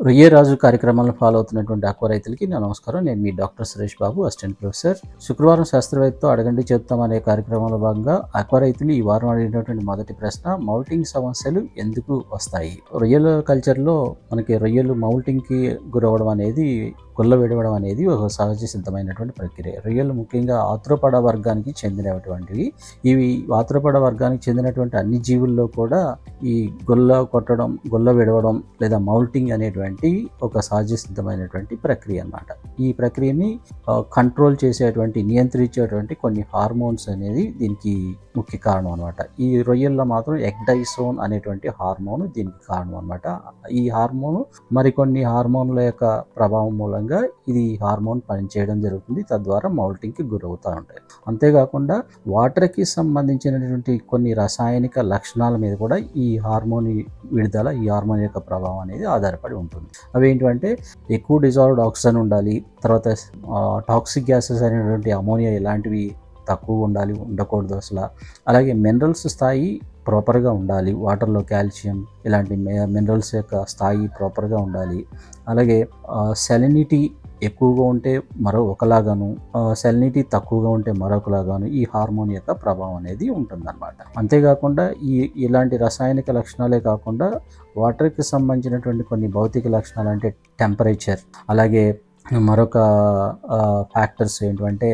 రొయ్య రాజు కార్యక్రమాలను ఫాలో అవుతున్నటువంటి ఆక్వా రైతులకి నా నమస్కారం. నేను మీ doctor Suresh Babu, assistant professor. శుక్రవారం శాస్త్రవేత్తతో అడగండి చెప్తాం అనే కార్యక్రమంలో భాగంగా ఆక్వా రైతులు ఈ వారం అడిగినటువంటి మొదటి ప్రశ్న, మౌల్టింగ్ సమస్యలు ఎందుకు వస్తాయి? రొయ్యల కల్చర్లో మనకి రొయ్యలు మౌల్టింగ్కి గురవడం అనేది, గుల్ల విడవడం అనేది ఒక సహజ సిద్ధమైనటువంటి ప్రక్రియ. రొయ్యలు ముఖ్యంగా ఆర్థ్రోపాడా వర్గానికి చెందినటువంటివి. ఇవి ఆర్థ్రోపాడా వర్గానికి చెందినటువంటి అన్ని జీవుల్లో కూడా ఈ గుల్ల కొట్టడం, గుల్ల విడవడం లేదా మౌల్టింగ్ అనేటువంటి ఒక సహజ సిద్ధమైనటువంటి ప్రక్రియ అన్నమాట. ఈ ప్రక్రియని కంట్రోల్ చేసేటువంటి, నియంత్రించేటువంటి కొన్ని హార్మోన్స్ అనేది దీనికి ముఖ్య కారణం అనమాట. ఈ రొయ్యల్లో మాత్రం ఎగ్డైసోన్ అనేటువంటి హార్మోన్ దీనికి కారణం అనమాట. ఈ హార్మోన్ మరికొన్ని హార్మోన్ల యొక్క ప్రభావం మూలంగా ఇది హార్మోన్ పనిచేయడం జరుగుతుంది. తద్వారా మౌల్టింగ్కి గురవుతూ ఉంటాయి. అంతేకాకుండా వాటర్కి సంబంధించినటువంటి కొన్ని రసాయనిక లక్షణాల మీద కూడా ఈ హార్మోన్ విడుదల, ఈ హార్మోన్ యొక్క ప్రభావం అనేది ఆధారపడి ఉంటుంది. అవి ఏంటంటే ఎక్కువ డిజాల్వ్డ్ ఆక్సిజన్ ఉండాలి, తర్వాత టాక్సిక్ గ్యాసెస్ అనేటువంటి అమోనియా ఇలాంటివి తక్కువ ఉండాలి, ఉండకూడదు అసలు. అలాగే మినరల్స్ స్థాయి ప్రాపర్గా ఉండాలి, వాటర్లో కాల్షియం ఇలాంటి మినరల్స్ యొక్క స్థాయి ప్రాపర్గా ఉండాలి. అలాగే సెలినిటీ ఎక్కువగా ఉంటే ఒకలాగాను, సెలినిటీ తక్కువగా ఉంటే మరొకలాగాను ఈ హార్మోన్ యొక్క ప్రభావం అనేది ఉంటుందన్నమాట. అంతేకాకుండా ఇలాంటి రసాయనిక లక్షణాలే కాకుండా వాటర్కి సంబంధించినటువంటి కొన్ని భౌతిక లక్షణాలు అంటే టెంపరేచర్, అలాగే మరొక ఫ్యాక్టర్స్ ఏంటంటే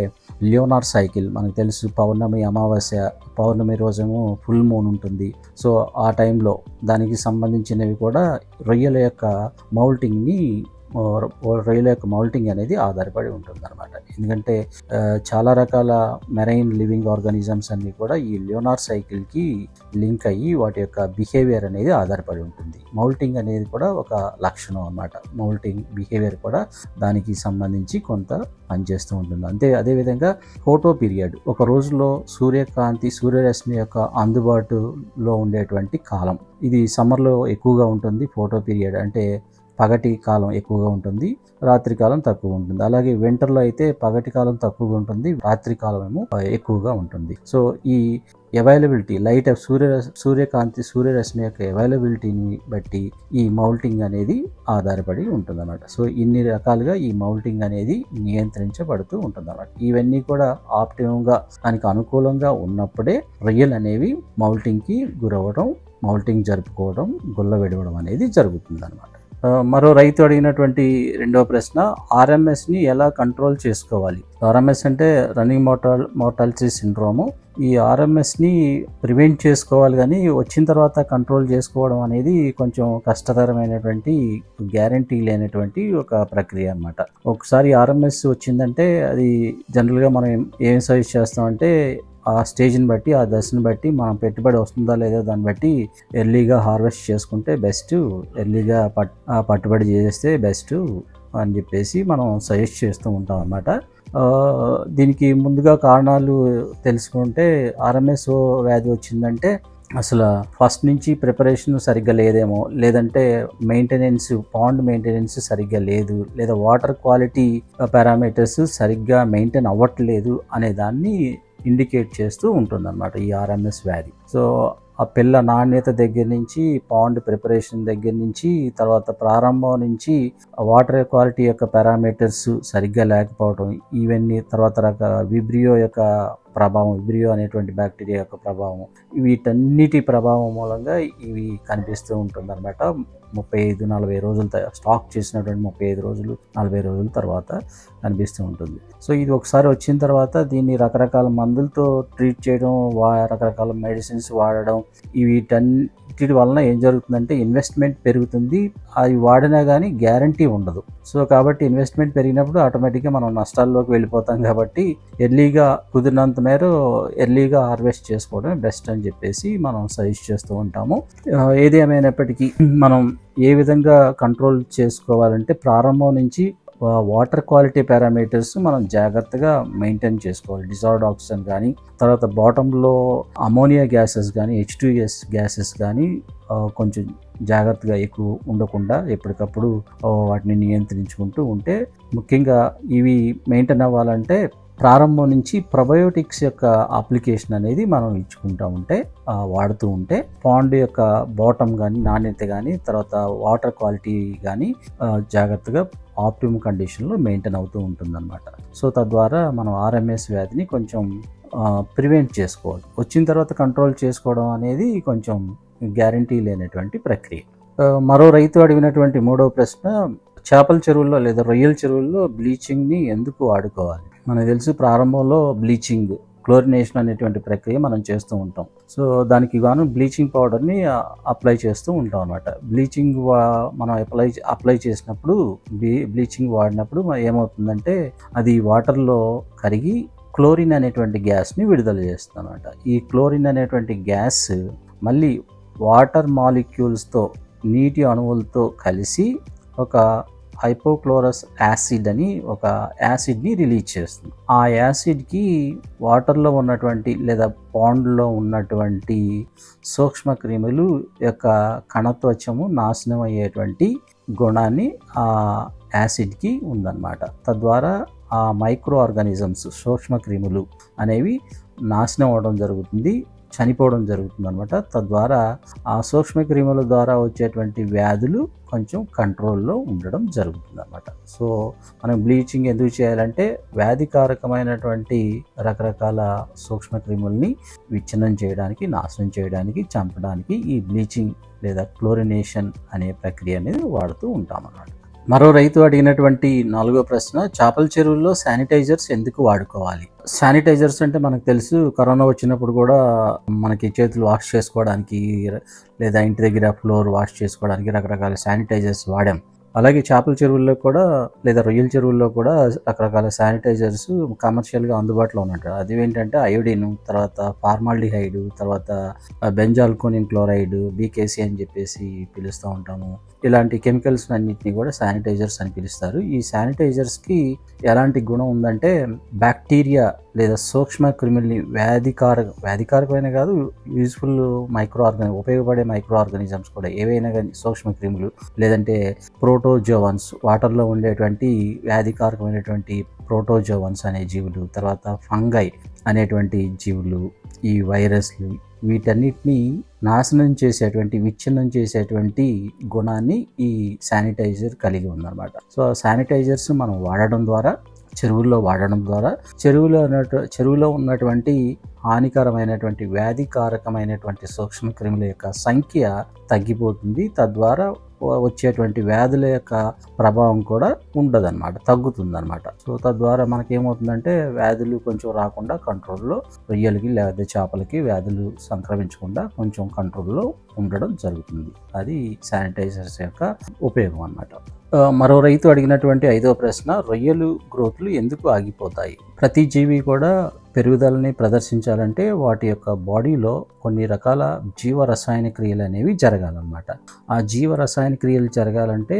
లియోనార్ సైకిల్. మనకు తెలుసు, పౌర్ణమి, అమావాస్య, పౌర్ణమి రోజేమో ఫుల్ మూన్ ఉంటుంది. సో ఆ టైంలో దానికి సంబంధించినవి కూడా రొయ్యల యొక్క మౌల్టింగ్ అనేది ఆధారపడి ఉంటుంది అనమాట. ఎందుకంటే చాలా రకాల మెరైన్ లివింగ్ ఆర్గానిజమ్స్ అన్నీ కూడా ఈ లియోనార్ సైకిల్కి లింక్ అయ్యి వాటి యొక్క బిహేవియర్ అనేది ఆధారపడి ఉంటుంది. మౌల్టింగ్ అనేది కూడా ఒక లక్షణం అన్నమాట. మౌల్టింగ్ బిహేవియర్ కూడా దానికి సంబంధించి కొంత పనిచేస్తూ ఉంటుంది. అదేవిధంగా ఫోటో పీరియడ్, ఒక రోజులో సూర్యరశ్మి యొక్క అందుబాటులో ఉండేటువంటి కాలం, ఇది సమ్మర్లో ఎక్కువగా ఉంటుంది. ఫోటో పీరియడ్ అంటే పగటి కాలం ఎక్కువగా ఉంటుంది, రాత్రి కాలం తక్కువ ఉంటుంది. అలాగే వింటర్లో అయితే పగటి కాలం తక్కువగా ఉంటుంది, రాత్రి కాలం ఏమో ఎక్కువగా ఉంటుంది. సో ఈ అవైలబిలిటీ, లైట్ ఆఫ్ సూర్యరశ్మి యొక్క అవైలబిలిటీని బట్టి ఈ మౌల్టింగ్ అనేది ఆధారపడి ఉంటుందన్నమాట. సో ఇన్ని రకాలుగా ఈ మౌల్టింగ్ అనేది నియంత్రించబడుతూ ఉంటుందన్నమాట. ఇవన్నీ కూడా ఆప్టిమంగా, దానికి అనుకూలంగా ఉన్నప్పుడే రొయ్యలు అనేవి మౌల్టింగ్కి గురవడం, మౌల్టింగ్ జరుపుకోవడం, గుల్ల విడవడం అనేది జరుగుతుందన్నమాట. మరో రైతు అడిగినటువంటి రెండవ ప్రశ్న, ఆర్ఎంఎస్ని ఎలా కంట్రోల్ చేసుకోవాలి? ఆర్ఎంఎస్ అంటే రన్నింగ్ మోర్టాలిటీ సిండ్రోము. ఈ ఆర్ఎంఎస్ని ప్రివెంట్ చేసుకోవాలి, కానీ వచ్చిన తర్వాత కంట్రోల్ చేసుకోవడం అనేది కొంచెం కష్టతరమైనటువంటి, గ్యారంటీ లేనటువంటి ఒక ప్రక్రియ అన్నమాట. ఒకసారి ఆర్ఎంఎస్ వచ్చిందంటే అది జనరల్గా మనం ఏం సజెస్ట్ చేస్తామంటే ఆ స్టేజ్ని బట్టి, ఆ దశని బట్టి, మనం పెట్టుబడి వస్తుందా లేదా దాన్ని బట్టి ఎర్లీగా హార్వెస్ట్ చేసుకుంటే బెస్ట్, ఎర్లీగా పట్టుబడి చేస్తే బెస్ట్ అని చెప్పేసి మనం సజెస్ట్ చేస్తూ ఉంటాం అన్నమాట. దీనికి ముందుగా కారణాలు తెలుసుకుంటే, ఆర్ఎంఎస్ వ్యాధి వచ్చిందంటే అసలు ఫస్ట్ నుంచి ప్రిపరేషన్ సరిగ్గా లేదేమో, లేదంటే పాండ్ మెయింటెనెన్స్ సరిగ్గా లేదు, లేదా వాటర్ క్వాలిటీ పారామీటర్స్ సరిగ్గా మెయింటైన్ అవ్వట్లేదు అనే దాన్ని ఇండికేట్ చేస్తూ ఉంటుందన్నమాట ఈ ఆర్ఎంఎస్ వ్యాధి. సో ఆ పిల్ల నాణ్యత దగ్గర నుంచి, పాండ్ ప్రిపరేషన్ దగ్గర నుంచి, తర్వాత ప్రారంభం నుంచి వాటర్ క్వాలిటీ యొక్క పారామీటర్స్ సరిగ్గా లేకపోవడం, ఇవన్నీ తర్వాత విబ్రియో అనేటువంటి బ్యాక్టీరియా యొక్క ప్రభావం, వీటన్నిటి ప్రభావం మూలంగా ఇవి కనిపిస్తూ ఉంటుందన్నమాట. 35-40 రోజులు స్టాక్ చేసినటువంటి 35 రోజులు 40 రోజుల తర్వాత కనిపిస్తూ ఉంటుంది. సో ఇది ఒకసారి వచ్చిన తర్వాత దీన్ని రకరకాల మందులతో ట్రీట్ చేయడం, రకరకాల మెడిసిన్స్ వాడడం, వీటన్నిటి వలన ఏం జరుగుతుందంటే ఇన్వెస్ట్మెంట్ పెరుగుతుంది, అది వాడినా కానీ గ్యారంటీ ఉండదు. సో కాబట్టి ఇన్వెస్ట్మెంట్ పెరిగినప్పుడు ఆటోమేటిక్గా మనం నష్టాల్లోకి వెళ్ళిపోతాం. కాబట్టి ఎర్లీగా, కుదిరినంత మేర ఎర్లీగా హార్వెస్ట్ చేసుకోవడం బెస్ట్ అని చెప్పేసి మనం సజెస్ట్ చేస్తూ ఉంటాము. ఏది ఏమైనప్పటికీ మనం ఏ విధంగా కంట్రోల్ చేసుకోవాలంటే, ప్రారంభం నుంచి వాటర్ క్వాలిటీ పారామీటర్స్ మనం జాగ్రత్తగా మెయింటైన్ చేసుకోవాలి. డిజాల్వ్డ్ ఆక్సిజన్ కానీ, తర్వాత బాటంలో అమోనియా గ్యాసెస్ కానీ, H2S గ్యాసెస్ కానీ కొంచెం జాగ్రత్తగా ఎక్కువ ఉండకుండా ఎప్పటికప్పుడు వాటిని నియంత్రించుకుంటూ ఉంటే, ముఖ్యంగా ఇవి మెయింటైన్ అవ్వాలంటే ప్రారంభం నుంచి ప్రొబయోటిక్స్ యొక్క అప్లికేషన్ అనేది మనం ఇచ్చుకుంటూ ఉంటే వాడుతూ ఉంటే పాండ్ యొక్క బాటమ్ కానీ నాణ్యత కానీ తర్వాత వాటర్ క్వాలిటీ కానీ జాగ్రత్తగా ఆప్టిమమ్ కండిషన్లో మెయింటైన్ అవుతూ ఉంటుందన్నమాట. సో తద్వారా మనం ఆర్ఎంఎస్ వ్యాధిని కొంచెం ప్రివెంట్ చేసుకోవాలి. వచ్చిన తర్వాత కంట్రోల్ చేసుకోవడం అనేది కొంచెం గ్యారంటీ లేనటువంటి ప్రక్రియ. మరో రైతు అడిగినటువంటి మూడవ ప్రశ్న, చేపల చెరువుల్లో లేదా రొయ్యల చెరువుల్లో బ్లీచింగ్ని ఎందుకు వాడుకోవాలి? మనకు తెలుసు ప్రారంభంలో బ్లీచింగ్ క్లోరినేషన్ అనేటువంటి ప్రక్రియ మనం చేస్తూ ఉంటాం. సో దానికి గాను బ్లీచింగ్ పౌడర్ని అప్లై చేస్తూ ఉంటాం అన్నమాట. బ్లీచింగ్ మనం అప్లై చేసినప్పుడు బ్లీచింగ్ వాడినప్పుడు ఏమవుతుందంటే అది వాటర్లో కరిగి క్లోరిన్ అనేటువంటి గ్యాస్ని విడుదల చేస్తుంది అన్నమాట. ఈ క్లోరిన్ అనేటువంటి గ్యాస్ మళ్ళీ వాటర్ మాలిక్యూల్స్తో నీటి అణువులతో కలిసి ఒక హైపోక్లోరస్ యాసిడ్ అని ఒక యాసిడ్ని రిలీజ్ చేస్తుంది. ఆ యాసిడ్కి వాటర్లో ఉన్నటువంటి లేదా పాండ్లో ఉన్నటువంటి సూక్ష్మ క్రిములు యొక్క కణత్వచము నాశనం అయ్యేటువంటి గుణాన్ని ఆ యాసిడ్కి ఉందన్నమాట. తద్వారా ఆ మైక్రో ఆర్గానిజమ్స్ సూక్ష్మ క్రిములు అనేవి నాశనం అవ్వడం జరుగుతుంది, చనిపోవడం జరుగుతుంది అనమాట. తద్వారా ఆ సూక్ష్మ క్రిముల ద్వారా వచ్చేటువంటి వ్యాధులు కొంచెం కంట్రోల్లో ఉండడం జరుగుతుంది అన్నమాట. సో మనం బ్లీచింగ్ ఎందుకు చేయాలంటే వ్యాధికారకమైనటువంటి రకరకాల సూక్ష్మ క్రిముల్ని విచ్ఛిన్నం చేయడానికి, నాశనం చేయడానికి, చంపడానికి ఈ బ్లీచింగ్ లేదా క్లోరినేషన్ అనే ప్రక్రియ అనేది వాడుతూ ఉంటాం అన్నమాట. మరో రైతు అడిగినటువంటి 4వ ప్రశ్న, చేపల చెరువుల్లో శానిటైజర్స్ ఎందుకు వాడుకోవాలి? శానిటైజర్స్ అంటే మనకు తెలుసు, కరోనా వచ్చినప్పుడు కూడా మనకి చేతులు వాష్ చేసుకోవడానికి లేదా ఇంటి దగ్గర ఫ్లోర్ వాష్ చేసుకోవడానికి రకరకాల శానిటైజర్స్ వాడాం. అలాగే చేపల చెరువుల్లో కూడా లేదా రొయ్యల చెరువుల్లో కూడా రకరకాల శానిటైజర్స్ కమర్షియల్గా అందుబాటులో ఉన్నట్టు. అది ఏంటంటే అయోడిన్, తర్వాత ఫార్మాల్డిహైడ్, తర్వాత బెంజాల్కోనిన్ క్లోరైడ్, బీకేసీ అని చెప్పేసి పిలుస్తూ ఉంటాము. ఇలాంటి కెమికల్స్ అన్నింటినీ కూడా శానిటైజర్స్ అని పిలుస్తారు. ఈ శానిటైజర్స్కి ఎలాంటి గుణం ఉందంటే బ్యాక్టీరియా లేదా సూక్ష్మ క్రిముల్ని వ్యాధికారకమైన కాదు, యూజ్ఫుల్ ఉపయోగపడే మైక్రో ఆర్గానిజమ్స్ కూడా ఏవైనా కానీ సూక్ష్మ క్రిములు లేదంటే ప్రోటోజోవన్స్, వాటర్లో ఉండేటువంటి వ్యాధికారకమైనటువంటి ప్రోటోజోవన్స్ అనే జీవులు, తర్వాత ఫంగై అనేటువంటి జీవులు, ఈ వైరస్లు, వీటన్నిటిని నాశనం చేసేటువంటి, విచ్ఛిన్నం చేసేటువంటి గుణాన్ని ఈ శానిటైజర్ కలిగి ఉందన్నమాట. సో శానిటైజర్స్ మనం వాడడం ద్వారా, చెరువుల్లో వాడడం ద్వారా చెరువులో ఉన్నటువంటి హానికరమైనటువంటి వ్యాధికారకమైనటువంటి సూక్ష్మ క్రిముల యొక్క సంఖ్య తగ్గిపోతుంది. తద్వారా వచ్చేటువంటి వ్యాధుల యొక్క ప్రభావం కూడా ఉండదన్నమాట, తగ్గుతుందన్నమాట. సో తద్వారా మనకేమవుతుందంటే వ్యాధులు కొంచెం రాకుండా కంట్రోల్లో, రొయ్యలకి లేదా చేపలకి వ్యాధులు సంక్రమించకుండా కొంచెం కంట్రోల్లో ఉండడం జరుగుతుంది. అది శానిటైజర్స్ యొక్క ఉపయోగం అన్నమాట. మరో రైతు అడిగినటువంటి 5వ ప్రశ్న, రొయ్యలు గ్రోత్లు ఎందుకు ఆగిపోతాయి? ప్రతి జీవి కూడా పెరుగుదలని ప్రదర్శించాలంటే వాటి యొక్క బాడీలో కొన్ని రకాల జీవరసాయన క్రియలు అనేవి జరగాలన్నమాట. ఆ జీవరసాయన క్రియలు జరగాలంటే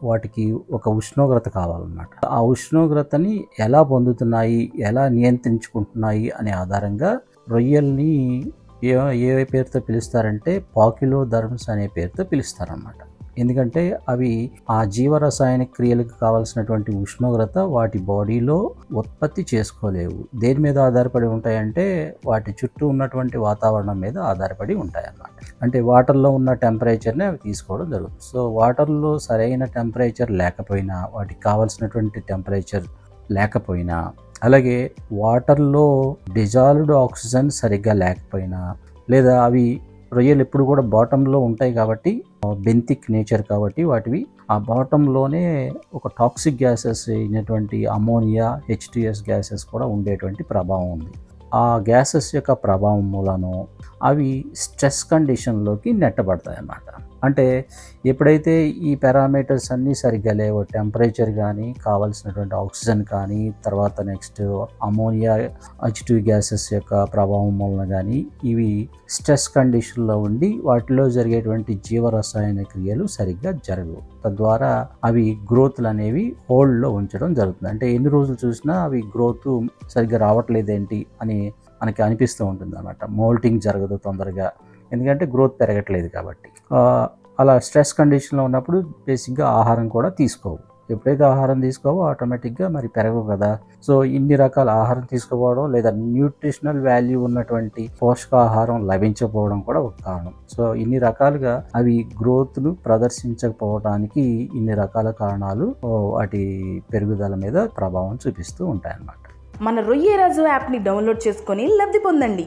వాటికి ఒక ఉష్ణోగ్రత కావాలన్నమాట. ఆ ఉష్ణోగ్రతని ఎలా పొందుతున్నాయి, ఎలా నియంత్రించుకుంటున్నాయి అనే ఆధారంగా రొయ్యల్ని ఏ పేరుతో పిలుస్తారంటే పాకిలోడర్మ్స్ అనే పేరుతో పిలుస్తారన్నమాట. ఎందుకంటే అవి ఆ జీవరసాయన క్రియలకు కావాల్సినటువంటి ఉష్ణోగ్రత వాటి బాడీలో ఉత్పత్తి చేసుకోలేవు. దేని మీద ఆధారపడి ఉంటాయంటే వాటి చుట్టూ ఉన్నటువంటి వాతావరణం మీద ఆధారపడి ఉంటాయి అన్నమాట. అంటే వాటర్లో ఉన్న టెంపరేచర్ని అవి తీసుకోవడం జరుగుతుంది. సో వాటర్లో సరైన టెంపరేచర్ లేకపోయినా, వాటికి కావాల్సినటువంటి టెంపరేచర్ లేకపోయినా, అలాగే వాటర్లో డిజాల్వ్డ్ ఆక్సిజన్ సరిగ్గా లేకపోయినా, లేదా అవి రొయ్యలు ఎప్పుడు కూడా బాటంలో ఉంటాయి కాబట్టి, బెంతిక్ నేచర్ కాబట్టి వాటివి ఆ బాటంలోనే ఒక టాక్సిక్ గ్యాసెస్ అయినటువంటి అమోనియా, H2S గ్యాసెస్ కూడా ఉండేటువంటి ప్రభావం ఉంది. ఆ గ్యాసెస్ యొక్క ప్రభావం మూలన అవి స్ట్రెస్ కండిషన్లోకి నెట్టబడతాయి అన్నమాట. అంటే ఎప్పుడైతే ఈ పారామీటర్స్ అన్నీ సరిగ్గా లేవో, టెంపరేచర్ కానీ, కావాల్సినటువంటి ఆక్సిజన్ కానీ, తర్వాత నెక్స్ట్ అమోనియా, H2 గ్యాసెస్ యొక్క ప్రభావం వలన కానీ ఇవి స్ట్రెస్ కండిషన్లో ఉండి వాటిలో జరిగేటువంటి జీవరసాయన క్రియలు సరిగ్గా జరగవు. తద్వారా అవి గ్రోత్లు అనేవి హోల్డ్లో ఉంచడం జరుగుతుంది. అంటే ఎన్ని రోజులు చూసినా అవి గ్రోత్ సరిగ్గా రావట్లేదేంటి అని మనకి అనిపిస్తూ ఉంటుంది అన్నమాట. మోల్టింగ్ జరగదు తొందరగా, ఎందుకంటే గ్రోత్ పెరగట్లేదు కాబట్టి. అలా స్ట్రెస్ కండిషన్లో ఉన్నప్పుడు బేసిక్గా ఆహారం కూడా తీసుకోవు. ఎప్పుడైతే ఆహారం తీసుకోవో ఆటోమేటిక్గా మరి పెరగవు కదా. సో ఇన్ని రకాల ఆహారం తీసుకోవడం లేదా న్యూట్రిషనల్ వాల్యూ ఉన్నటువంటి పోషకాహారం లభించకపోవడం కూడా ఒక కారణం. సో ఇన్ని రకాలుగా అవి గ్రోత్ను ప్రదర్శించకపోవడానికి ఇన్ని రకాల కారణాలు వాటి పెరుగుదల మీద ప్రభావం చూపిస్తూ ఉంటాయన్నమాట. మన రొయ్యరాజు యాప్ని డౌన్లోడ్ చేసుకొని లబ్ధి పొందండి.